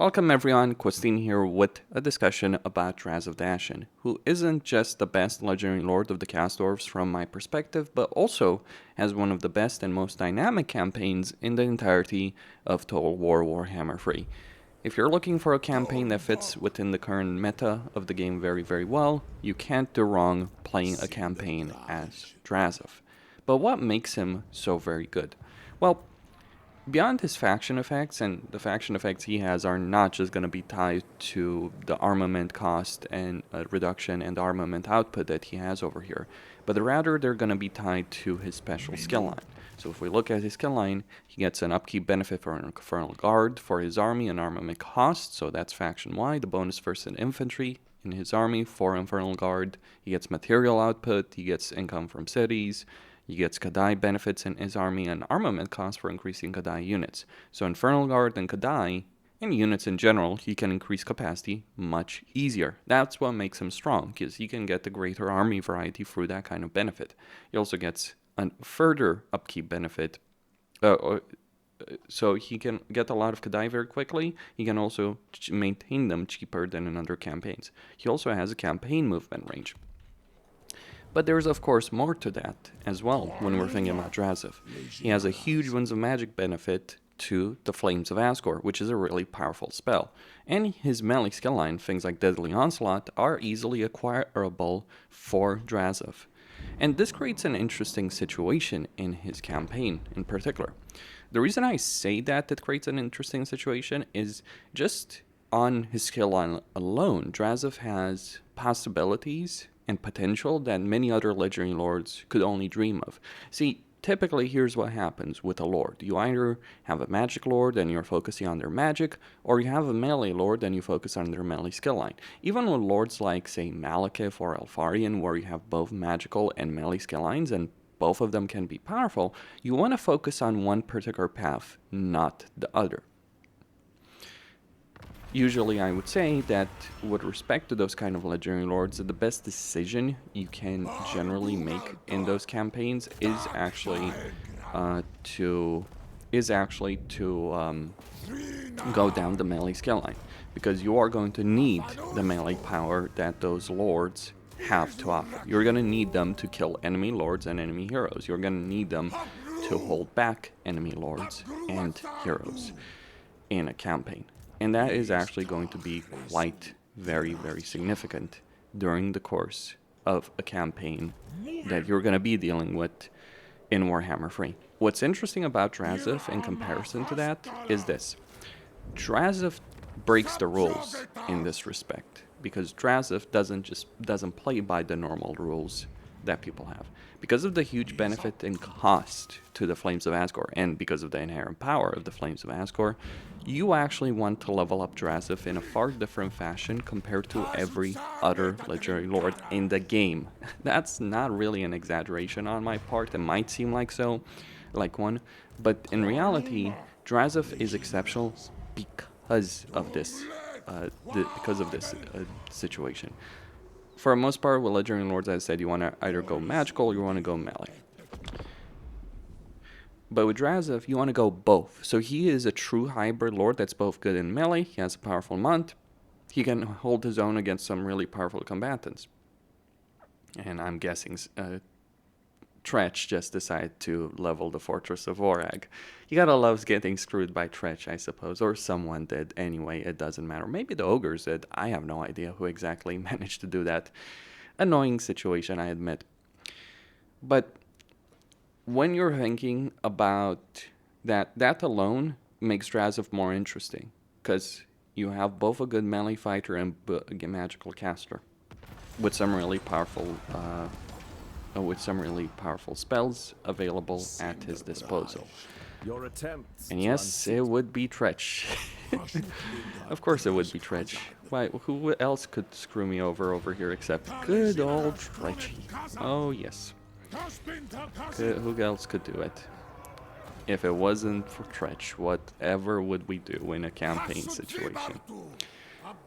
Welcome everyone, Questin here with a discussion about Drazhoath the Ashen, who isn't just the best legendary lord of the Chaos Dwarves from my perspective, but also has one of the best and most dynamic campaigns in the entirety of Total War Warhammer 3. If you're looking for a campaign that fits within the current meta of the game very well, you can't do wrong playing a campaign as Drazhoath. But what makes him so very good? Well, beyond his faction effects, and the faction effects he has are not just going to be tied to the armament cost and reduction and armament output that he has over here, but rather they're going to be tied to his special skill line. So if we look at his skill line, he gets an upkeep benefit for an Infernal Guard for his army and armament cost, so that's faction-wide, the bonus first in infantry in his army for Infernal Guard. He gets material output, he gets income from cities, he gets Kebie benefits in his army and armament costs for increasing Kebie units. So Infernal Guard and Kebie, and units in general, he can increase capacity much easier. That's what makes him strong, because he can get the greater army variety through that kind of benefit. He also gets a further upkeep benefit, so he can get a lot of Kebie very quickly. He can also maintain them cheaper than in other campaigns. He also has a campaign movement range. But there's of course more to that as well when we're thinking about Drazhoath. He has a huge Winds of Magic benefit to the Flames of Asgore, which is a really powerful spell. And his melee skill line, things like Deadly Onslaught, are easily acquirable for Drazhoath. And this creates an interesting situation in his campaign in particular. The reason I say that it creates an interesting situation is just on his skill line alone, Drazhoath has possibilities and potential that many other legendary lords could only dream of. See, typically here's what happens with a lord. You either have a magic lord and you're focusing on their magic, or you have a melee lord and you focus on their melee skill line. Even with lords like, say, Malekith or Alfarian, where you have both magical and melee skill lines and both of them can be powerful, you want to focus on one particular path, not the other. Usually I would say that with respect to those kind of legendary lords, the best decision you can generally make in those campaigns is actually to go down the melee skill line, because you are going to need the melee power that those lords have to offer. You're going to need them to kill enemy lords and enemy heroes. You're going to need them to hold back enemy lords and heroes in a campaign. And that is actually going to be quite very significant during the course of a campaign that you're going to be dealing with in Warhammer 3. What's interesting about Drazhoath in comparison to that is this. Drazhoath breaks the rules in this respect, because Drazhoath doesn't play by the normal rules that people have. Because of the huge benefit and cost to the Flames of Asgore, and because of the inherent power of the Flames of Asgore, you actually want to level up Drazhoath in a far different fashion compared to every other legendary lord in the game. That's not really an exaggeration on my part. It might seem like one, but in reality, Drazhoath is exceptional because of this situation. For the most part, with legendary lords, as I said, you want to either go magical or you want to go melee. But with Drazhoath, you want to go both. So he is a true hybrid lord that's both good in melee. He has a powerful mount. He can hold his own against some really powerful combatants. And I'm guessing Tretch just decided to level the Fortress of Vorag. You gotta love getting screwed by Tretch, I suppose. Or someone did. Anyway, it doesn't matter. Maybe the ogres did. I have no idea who exactly managed to do that. Annoying situation, I admit. But when you're thinking about that alone makes Drazhoath more interesting, because you have both a good melee fighter and a magical caster with some really powerful spells available at his disposal. And yes, it would be Tretch. Of course it would be Tretch. Why, who else could screw me over here except good old Tretchy? Oh yes. Who else could do it? If it wasn't for Tretch, whatever would we do in a campaign situation?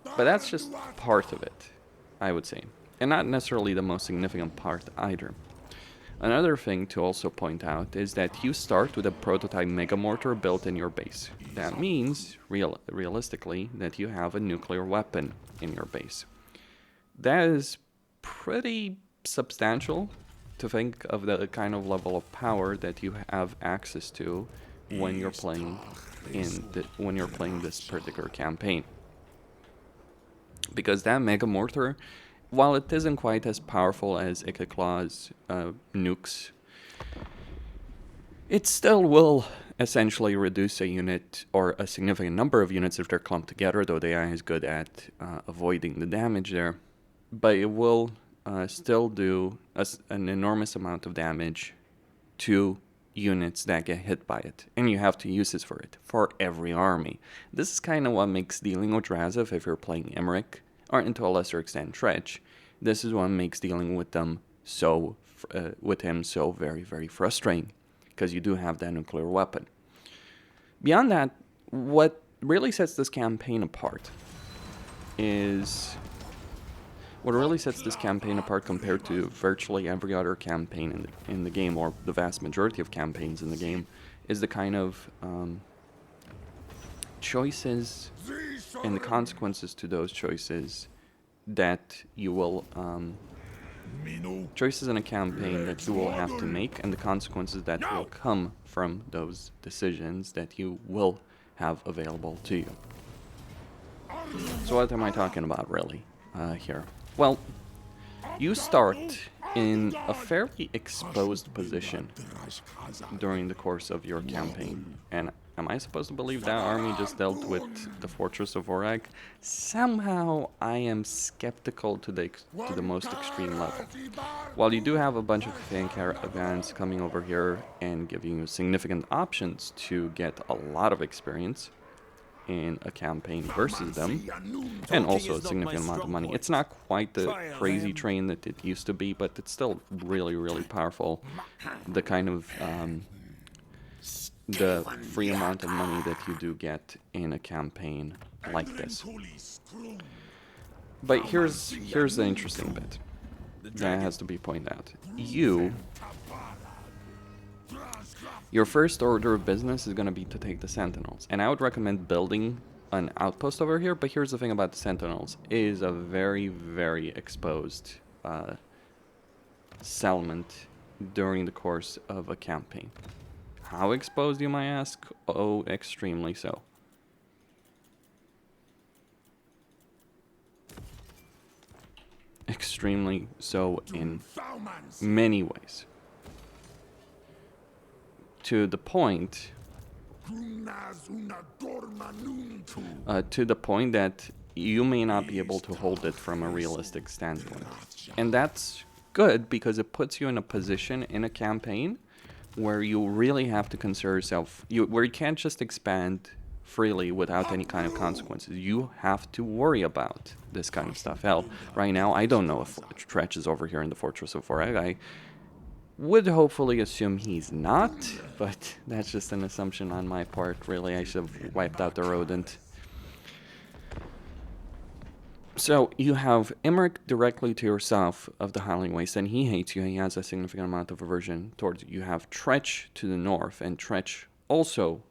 But that's just part of it, I would say. And not necessarily the most significant part either. Another thing to also point out is that you start with a prototype Mega Mortar built in your base. That means, realistically, that you have a nuclear weapon in your base. That is pretty substantial to think of the kind of level of power that you have access to when you're playing this particular campaign. Because that Mega Mortar, while it isn't quite as powerful as Ikeclaw's nukes, it still will essentially reduce a unit or a significant number of units if they're clumped together, though the AI is good at avoiding the damage there. But it will still do an enormous amount of damage to units that get hit by it, and you have to use this for every army. This is kind of what makes dealing with Drazhoath, if you're playing Emmerich, or to a lesser extent Tretch, this is what makes dealing with them so very, very frustrating, because you do have that nuclear weapon. Beyond that, what really sets this campaign apart compared to virtually every other campaign in the game, or the vast majority of campaigns in the game, is the kind of choices and the consequences to those choices that you will choices in a campaign that you will have to make, and the consequences that will come from those decisions that you will have available to you. So what am I talking about really here? Well, you start in a fairly exposed position during the course of your campaign. And am I supposed to believe that army just dealt with the Fortress of Vorag? Somehow I am skeptical to the most extreme level. While you do have a bunch of fan caravans coming over here and giving you significant options to get a lot of experience in a campaign versus them, and also a significant amount of money. It's not quite the crazy train that it used to be, but it's still really, really powerful. The kind of the free amount of money that you do get in a campaign like this. But here's the interesting bit that has to be pointed out. Your first order of business is going to be to take the Sentinels. And I would recommend building an outpost over here, but here's the thing about the Sentinels. It is a very, very exposed settlement during the course of a campaign. How exposed, you might ask? Oh, extremely so. Extremely so in many ways. To the point that you may not be able to hold it from a realistic standpoint. And that's good, because it puts you in a position in a campaign where you really have to consider yourself, where you can't just expand freely without any kind of consequences. You have to worry about this kind of stuff. Hell, right now, I don't know if Tretch is over here in the Fortress of Vorag. I would hopefully assume he's not, but that's just an assumption on my part. Really, I should have wiped out the rodent. So you have Emmerich directly to your south of the Howling Waste, and he hates you. He has a significant amount of aversion towards you. You have Tretch to the north, and Tretch also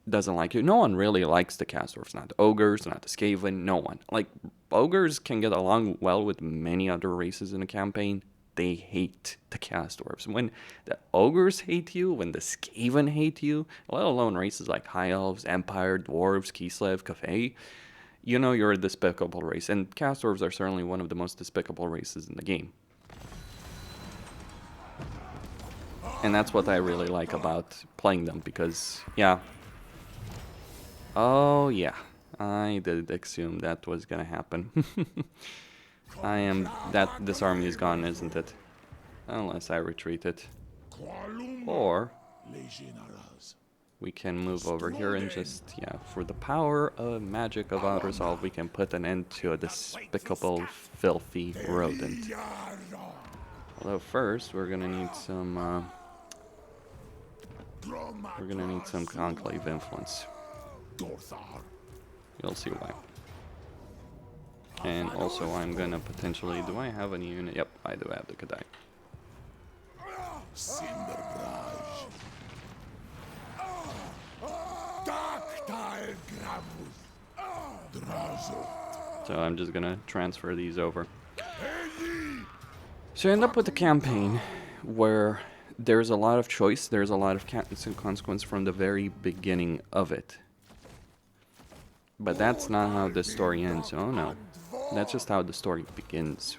doesn't like you. No one really likes the Chaos Dwarves. Not the Ogres, not the Skaven, no one. Like, Ogres can get along well with many other races in a campaign. They hate the Chaos Dwarves. When the Ogres hate you, when the Skaven hate you, let alone races like High Elves, Empire, Dwarves, Kislev, Kebie, you know you're a despicable race. And Chaos Dwarves are certainly one of the most despicable races in the game. And that's what I really like about playing them, because, yeah. Oh, yeah. I did assume that was gonna happen. This army is gone, isn't it? Unless I retreat it. Or we can move over here and just, yeah, for the power of magic of Autoresolve, we can put an end to a despicable, filthy rodent. Although first, we're gonna need some conclave influence. You'll see why. And also, I'm gonna potentially... Do I have any unit? Yep, I do have the Kebie. So I'm just gonna transfer these over. So you end up with a campaign where there's a lot of choice, there's a lot of consequence from the very beginning of it. But that's not how the story ends. Oh no. That's just how the story begins.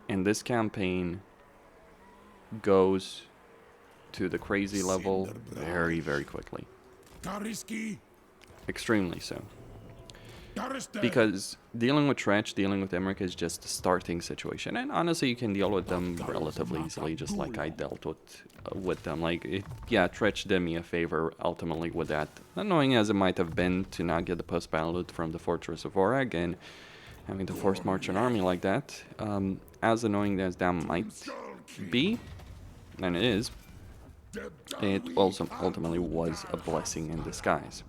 And this campaign goes to the crazy level very, very quickly. Extremely so. Because dealing with Tretch, dealing with Emmerich is just a starting situation. And honestly, you can deal with them relatively easily, just like I dealt with them. Like, yeah, Tretch did me a favor ultimately with that. Annoying as it might have been to not get the post-battle loot from the Fortress of Orag and having to force march an army like that. As annoying as that might be, and it is, it also ultimately was a blessing in disguise.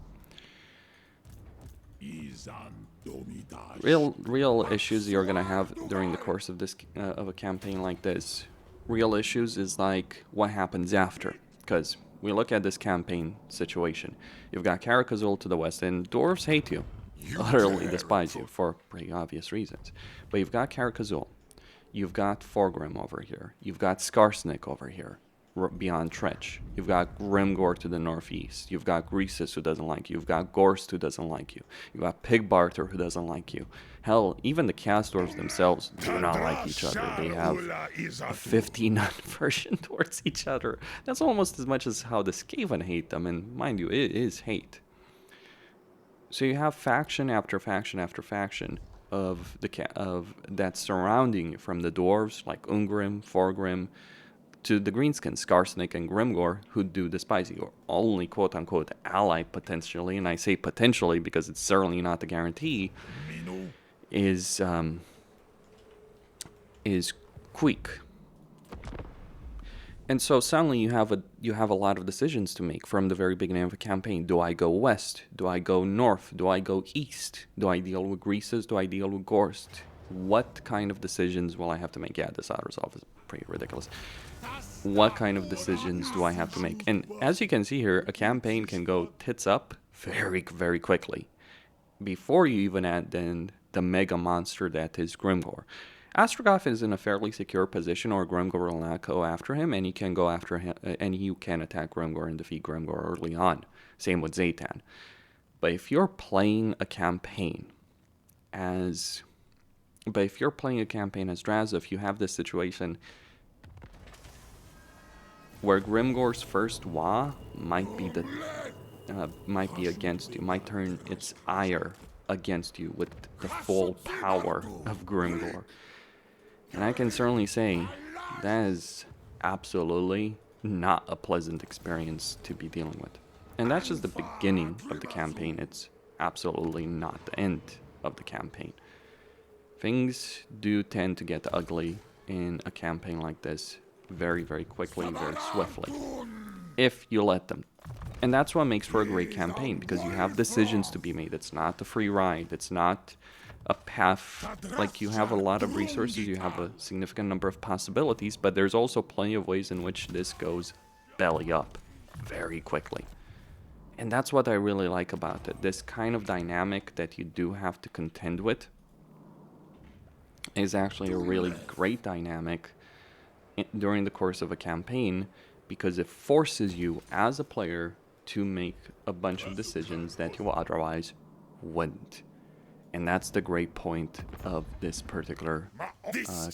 Real issues you're gonna have during the course of this of a campaign like this. Real issues is like what happens after, because we look at this campaign situation. You've got Karakazul to the west, and dwarves hate you, utterly despise you for pretty obvious reasons. But you've got Karakazul, you've got Forgrim over here, you've got Skarsnik over here. Beyond Tretch. You've got Grimgor to the northeast. You've got Greasus who doesn't like you. You've got Gorst who doesn't like you. You've got Pigbarter who doesn't like you. Hell, even the Chaos Dwarves themselves do not like each other. They have a 15 aversion towards each other. That's almost as much as how the Skaven hate them, and mind you, it is hate. So you have faction after faction after faction of that surrounding you, from the dwarves like Ungrim, Forgrim, to the Greenskins, Skarsnik and Grimgor, who do despise you, or only quote-unquote ally potentially, and I say potentially because it's certainly not the guarantee, is Queek. And so suddenly you have a lot of decisions to make from the very beginning of a campaign. Do I go west? Do I go north? Do I go east? Do I deal with Greases? Do I deal with Gorst? What kind of decisions will I have to make? Yeah, this Autoresolve is pretty ridiculous. What kind of decisions do I have to make? And as you can see here, a campaign can go tits up very, very quickly before you even add then the mega monster that is Grimgor. Astrogoth is in a fairly secure position, or Grimgor will not go after him, and you can go after him, and you can attack Grimgor and defeat Grimgor early on. Same with Zaytan. But if you're playing a campaign as Drazhoath, you have this situation where Grimgor's first Wa might be against you, might turn its ire against you with the full power of Grimgor. And I can certainly say that is absolutely not a pleasant experience to be dealing with. And that's just the beginning of the campaign. It's absolutely not the end of the campaign. Things do tend to get ugly in a campaign like this very, very quickly, very swiftly, if you let them. And that's what makes for a great campaign, because you have decisions to be made. It's not a free ride. It's not a path. Like, you have a lot of resources, you have a significant number of possibilities, but there's also plenty of ways in which this goes belly up very quickly. And that's what I really like about it. This kind of dynamic that you do have to contend with is actually a really great dynamic during the course of a campaign, because it forces you as a player to make a bunch of decisions that you otherwise wouldn't. And that's the great point of this particular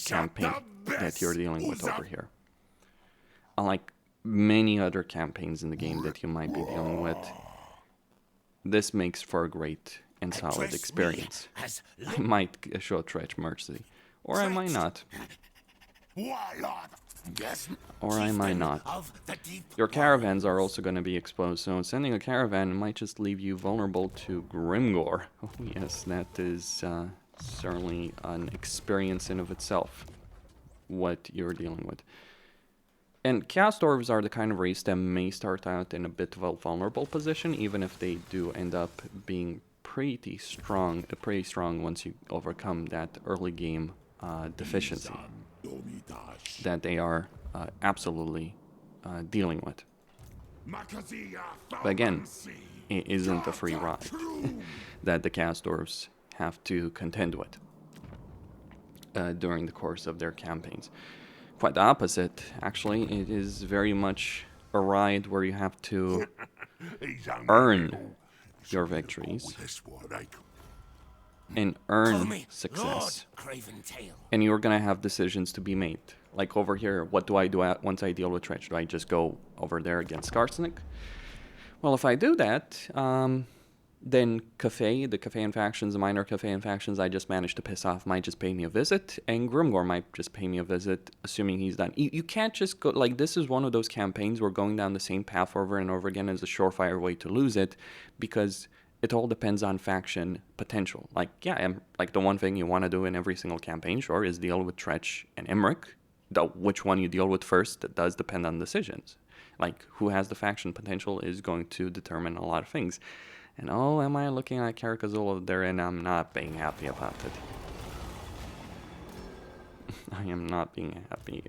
campaign that you're dealing with over here. Unlike many other campaigns in the game that you might be dealing with, this makes for a great and solid experience. I might show Tretch mercy, or I might not. Or I might not. Your caravans are also going to be exposed, so sending a caravan might just leave you vulnerable to Grimgor. Oh yes, that is certainly an experience in of itself, what you're dealing with. And Chaos Dwarves are the kind of race that may start out in a bit of a vulnerable position, even if they do end up being pretty strong once you overcome that early game deficiency. That they are absolutely dealing with. But again, it isn't a free ride that the Chaos Dwarves have to contend with during the course of their campaigns. Quite the opposite, actually. It is very much a ride where you have to earn your victories and earn success. And you're going to have decisions to be made. Like over here, what do I do once I deal with Tretch? Do I just go over there against Skarsnik? Well, if I do that, then the Kefean factions, the minor Kefean factions I just managed to piss off might just pay me a visit, and Grimgor might just pay me a visit, assuming he's done. You can't just go, like, this is one of those campaigns where going down the same path over and over again is a surefire way to lose it, because it all depends on faction potential. Like, yeah, like the one thing you want to do in every single campaign, sure, is deal with Tretch and Imric. Which one you deal with first, that does depend on decisions. Like, who has the faction potential is going to determine a lot of things. And oh, am I looking at Carcassonne there, and I'm not being happy about it. I am not being happy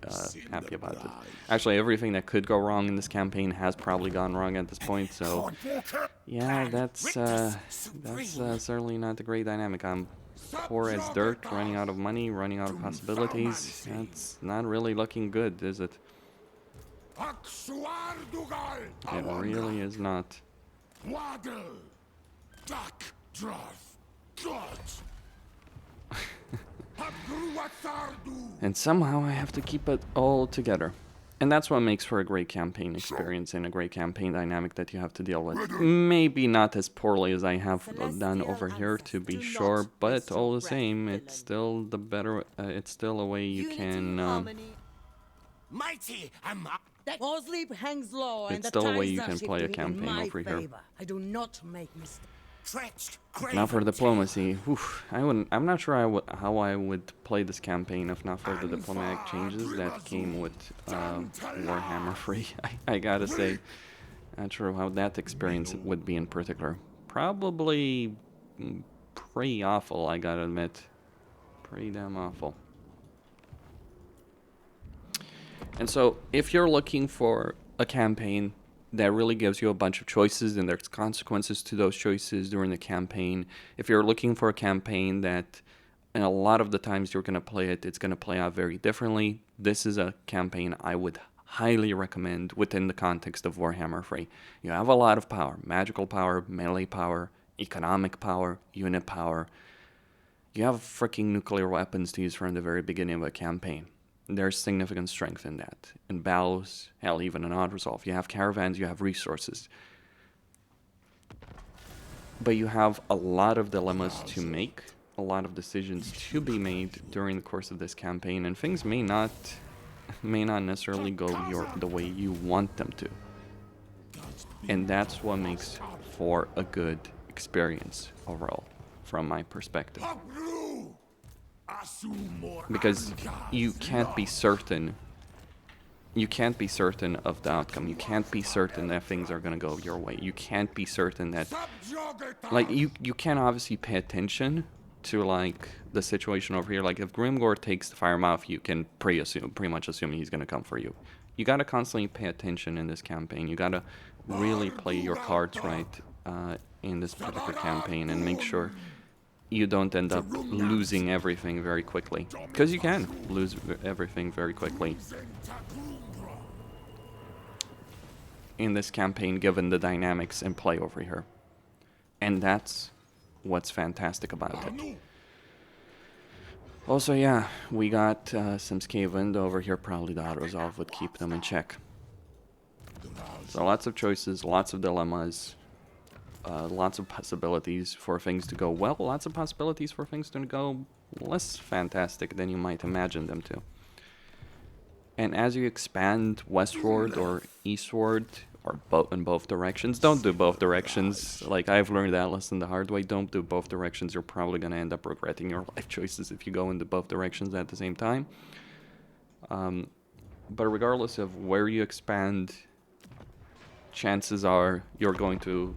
about it. Actually, everything that could go wrong in this campaign has probably gone wrong at this point, so yeah, that's certainly not a great dynamic. I'm poor as dirt, running out of money, running out of possibilities. That's not really looking good, is it? It really is not. And somehow I have to keep it all together. And that's what makes for a great campaign experience and a great campaign dynamic that you have to deal with. Maybe not as poorly as I have done over here, to be sure, but all the same, it's still the better. It's still a way you can. Hangs low, it's still a way you can play a campaign over here. I do not make mistakes. Now for diplomacy, I'm not sure how I would play this campaign if not for the diplomatic changes that came with Warhammer 3. I gotta say, not sure how that experience would be in particular. Probably pretty awful, I gotta admit. Pretty damn awful. And so, if you're looking for a campaign that really gives you a bunch of choices and there's consequences to those choices during the campaign, if you're looking for a campaign that, and a lot of the times you're going to play it, it's going to play out very differently, this is a campaign I would highly recommend within the context of Warhammer 3. You have a lot of power, magical power, melee power, economic power, unit power. You have freaking nuclear weapons to use from the very beginning of a campaign. There's significant strength in that. In battles, hell, even in Autoresolve. You have caravans, you have resources. But you have a lot of dilemmas to make, a lot of decisions to be made during the course of this campaign, and things may not necessarily go the way you want them to. And that's what makes for a good experience overall, from my perspective. Because you can't be certain. You can't be certain of the outcome. You can't be certain that things are going to go your way. You can't be certain that, like, you can obviously pay attention to, like, the situation over here. Like, if Grimgor takes the Firemouth, you can pretty much assume he's going to come for you. You got to constantly pay attention in this campaign. You got to really play your cards right in this particular campaign and make sure you don't end up losing everything very quickly. Because you can lose everything very quickly in this campaign, given the dynamics in play over here. And that's what's fantastic about it. Also, yeah, we got some Skaven over here. Probably the Autoresolve would keep them in check. So lots of choices, lots of dilemmas. Lots of possibilities for things to go well, lots of possibilities for things to go less fantastic than you might imagine them to. And as you expand westward or eastward, or in both directions, don't do both directions. Like, I've learned that lesson the hard way. Don't do both directions. You're probably going to end up regretting your life choices if you go into both directions at the same time. But regardless of where you expand, chances are you're going to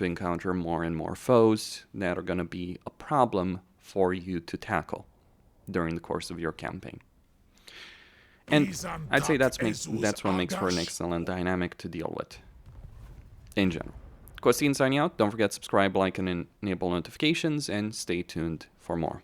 encounter more and more foes that are going to be a problem for you to tackle during the course of your campaign. And I'd say that's what makes for an excellent dynamic to deal with, in general. Costine signing out. Don't forget to subscribe, like, and enable notifications, and stay tuned for more.